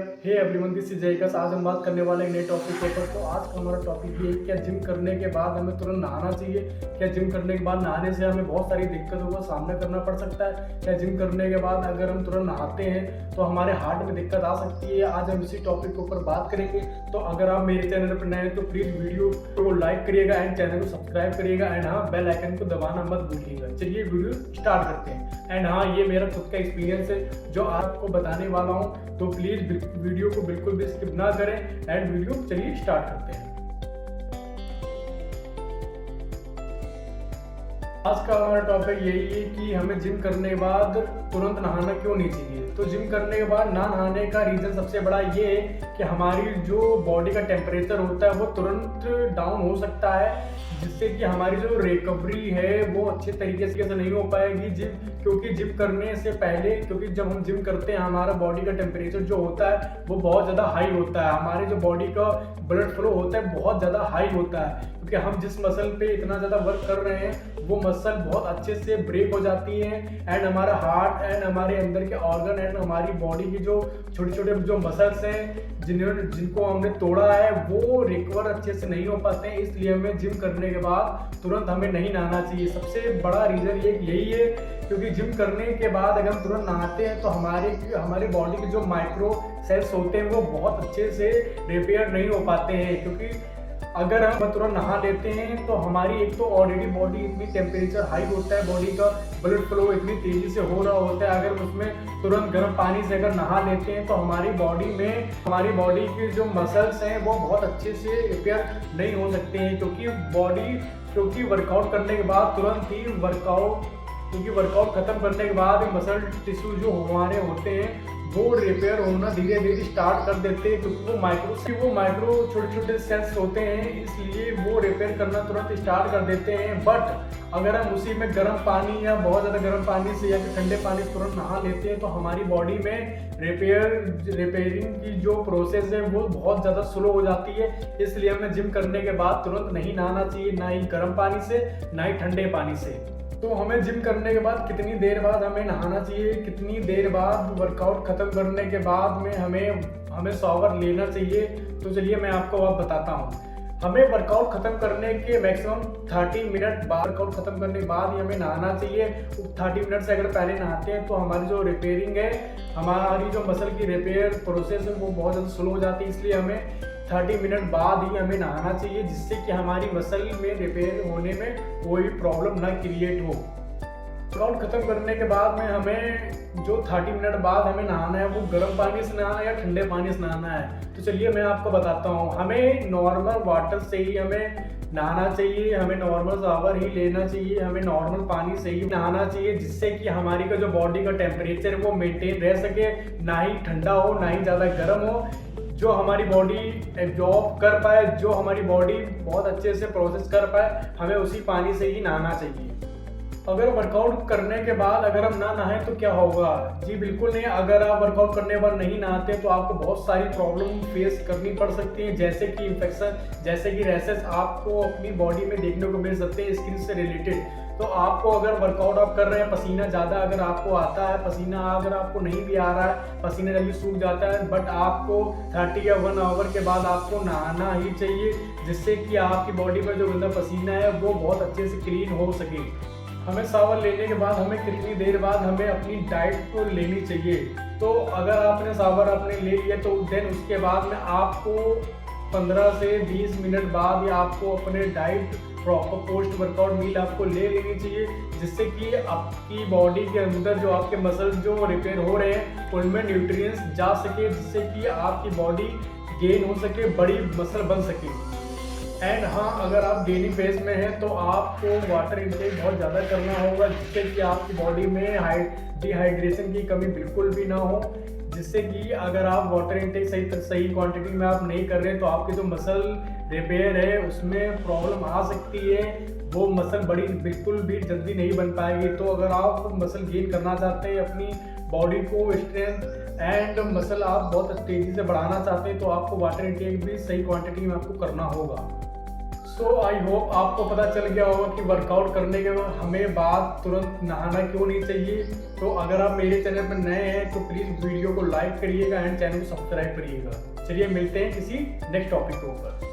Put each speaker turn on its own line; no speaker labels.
Hey everyone, this is जयकस। आज हम बात करने वाले हैं नए टॉपिक के ऊपर। तो आज का हमारा टॉपिक ये है, क्या जिम करने के बाद हमें तुरंत नहाना चाहिए? क्या जिम करने के बाद नहाने से हमें बहुत सारी दिक्कतों का सामना करना पड़ सकता है? क्या जिम करने के बाद अगर हम तुरंत नहाते हैं तो हमारे हार्ट में दिक्कत आ सकती है? आज हम इसी टॉपिक के ऊपर बात करेंगे। तो अगर आप मेरे चैनल पर नए हैं तो प्लीज़ वीडियो को लाइक करिएगा एंड चैनल को सब्सक्राइब करिएगा एंड हाँ, बेल आइकन को दबाना मत भूलिएगा। चलिए वीडियो स्टार्ट करते हैं। एंड हाँ, ये मेरा खुद का एक्सपीरियंस है जो आपको बताने वाला हूँ, तो प्लीज़ वीडियो को बिल्कुल भी स्किप ना करें एंड वीडियो चलिए स्टार्ट करते हैं। आज का हमारा टॉपिक यही है कि हमें जिम करने के बाद तुरंत नहाना क्यों नहीं चाहिए। तो जिम करने के बाद ना नहाने का रीज़न सबसे बड़ा ये है कि हमारी जो बॉडी का टेम्परेचर होता है वो तुरंत डाउन हो सकता है, जिससे कि हमारी जो रिकवरी है वो अच्छे तरीके से नहीं हो पाएगी क्योंकि जिम करने से पहले, क्योंकि जब हम जिम करते हैं हमारा बॉडी का टेम्परेचर जो होता है वो बहुत ज़्यादा हाई होता है। हमारे जो बॉडी का ब्लड फ्लो होता है बहुत ज़्यादा हाई होता है, क्योंकि हम जिस मसल पे इतना ज़्यादा वर्क कर रहे हैं वो मसल बहुत अच्छे से ब्रेक हो जाती है एंड हमारा हार्ट एंड हमारे अंदर के ऑर्गन एंड हमारी बॉडी की जो छोटे छोटे जो मसल्स हैं जिनको हमने तोड़ा है वो रिकवर अच्छे से नहीं हो पाते हैं। इसलिए हमें जिम करने के बाद तुरंत हमें नहीं नहाना चाहिए। सबसे बड़ा रीज़न यही है, क्योंकि जिम करने के बाद अगर हम तुरंत नहाते हैं तो हमारे बॉडी के जो माइक्रो सेल्स होते हैं वो बहुत अच्छे से रिपेयर नहीं हो पाते हैं। क्योंकि अगर हम तुरंत नहा लेते हैं तो हमारी एक तो ऑलरेडी बॉडी इतनी टेम्परेचर हाई होता है, बॉडी का ब्लड फ्लो इतनी तेज़ी से हो रहा होता है। अगर उसमें तुरंत गर्म पानी से अगर नहा लेते हैं तो हमारी बॉडी के जो मसल्स हैं वो बहुत अच्छे से रिपेयर नहीं हो सकते हैं, क्योंकि वर्कआउट करने के बाद तुरंत ही वर्कआउट खत्म करने के बाद मसल टिश्यू जो हमारे होते हैं वो रिपेयर होना धीरे धीरे स्टार्ट कर देते हैं, क्योंकि वो माइक्रो छोटे छोटे सेल्स होते हैं, इसलिए वो रिपेयर करना तुरंत स्टार्ट कर देते हैं। बट अगर हम उसी में गर्म पानी या बहुत ज़्यादा गर्म पानी से या फिर ठंडे पानी से तुरंत नहा लेते हैं तो हमारी बॉडी में रिपेयरिंग की जो प्रोसेस है वो बहुत ज़्यादा स्लो हो जाती है। इसलिए हमें जिम करने के बाद तुरंत नहीं नहाना चाहिए, ना ही गर्म पानी से ना ही ठंडे पानी से। तो हमें जिम करने के बाद कितनी देर बाद हमें नहाना चाहिए, कितनी देर बाद वर्कआउट खत्म करने के बाद में हमें शॉवर लेना चाहिए, तो चलिए मैं आपको अब बताता हूँ। हमें वर्कआउट खत्म करने के मैक्सिमम 30 मिनट बाद, वर्कआउट खत्म करने के बाद ही हमें नहाना चाहिए। 30 मिनट से अगर पहले नहाते हैं तो हमारी जो रिपेयरिंग है, हमारी जो मसल की रिपेयर प्रोसेस है वो बहुत ज़्यादा स्लो हो जाती है। इसलिए हमें 30 मिनट बाद ही हमें नहाना चाहिए, जिससे कि हमारी मसल में रिपेयर होने में कोई प्रॉब्लम ना क्रिएट हो। वर्कआउट खत्म करने के बाद में हमें जो 30 मिनट बाद हमें नहाना है वो गर्म पानी से नहाना है या ठंडे पानी से नहाना है, तो चलिए मैं आपको बताता हूँ। हमें नॉर्मल वाटर से ही हमें नहाना चाहिए, हमें नॉर्मल शावर ही लेना चाहिए, हमें नॉर्मल पानी से ही नहाना चाहिए, जिससे कि हमारी का जो बॉडी का टेम्परेचर है वो मेंटेन रह सके, ना ही ठंडा हो ना ही ज़्यादा गर्म हो, जो हमारी बॉडी एब्जॉर्ब कर पाए, जो हमारी बॉडी बहुत अच्छे से प्रोसेस कर पाए, हमें उसी पानी से ही नहाना चाहिए। अगर वर्कआउट करने के बाद अगर हम ना नहाएं तो क्या होगा? जी बिल्कुल नहीं। अगर आप वर्कआउट करने के बाद नहीं नहाते तो आपको बहुत सारी प्रॉब्लम फेस करनी पड़ सकती है, जैसे कि इन्फेक्शन, जैसे कि रैशेस आपको अपनी बॉडी में देखने को मिल सकते हैं स्किन से रिलेटेड। तो आपको अगर वर्कआउट आप कर रहे हैं, पसीना ज़्यादा अगर आपको आता है, पसीना अगर आपको नहीं भी आ रहा है, पसीना जल्दी सूख जाता है, बट आपको 30 या 1 आवर के बाद आपको नहाना ही चाहिए, जिससे कि आपकी बॉडी में जो गंदा पसीना है वो बहुत अच्छे से क्लीन हो सके। हमें शावर लेने के बाद हमें कितनी देर बाद हमें अपनी डाइट को लेनी चाहिए? तो अगर आपने शावर ले लिया तो देन उसके बाद में आपको 15 से 20 मिनट बाद या आपको अपने diet proper post workout meal आपको ले लेनी चाहिए, जिससे कि आपकी बॉडी के अंदर जो आपके मसल्स जो रिपेयर हो रहे हैं उनमें न्यूट्रिएंट्स जा सके, जिससे कि आपकी बॉडी गेन हो सके, बड़ी मसल बन सके। एंड हाँ, अगर आप गेनिंग फेज में हैं तो आपको वाटर इंटेक बहुत ज़्यादा करना होगा, जिससे कि आपकी बॉडी में डिहाइड्रेशन की कमी बिल्कुल भी ना हो, जिससे कि अगर आप वाटर इंटेक सही क्वांटिटी में आप नहीं कर रहे हैं तो आपकी जो मसल रिपेयर है उसमें प्रॉब्लम आ सकती है, वो मसल बड़ी बिल्कुल भी जल्दी नहीं बन पाएगी। तो अगर आप मसल गेन करना चाहते हैं, अपनी बॉडी को स्ट्रेंथ एंड मसल आप बहुत तेज़ी से बढ़ाना चाहते हैं तो आपको वाटर इंटेक भी सही क्वांटिटी में आपको करना होगा। सो आई होप आपको पता चल गया होगा कि वर्कआउट करने के बाद हमें बाद तुरंत नहाना क्यों नहीं चाहिए। तो अगर आप मेरे चैनल पर नए हैं तो प्लीज़ वीडियो को लाइक करिएगा एंड चैनल को सब्सक्राइब करिएगा। चलिए मिलते हैं किसी नेक्स्ट टॉपिक के ऊपर।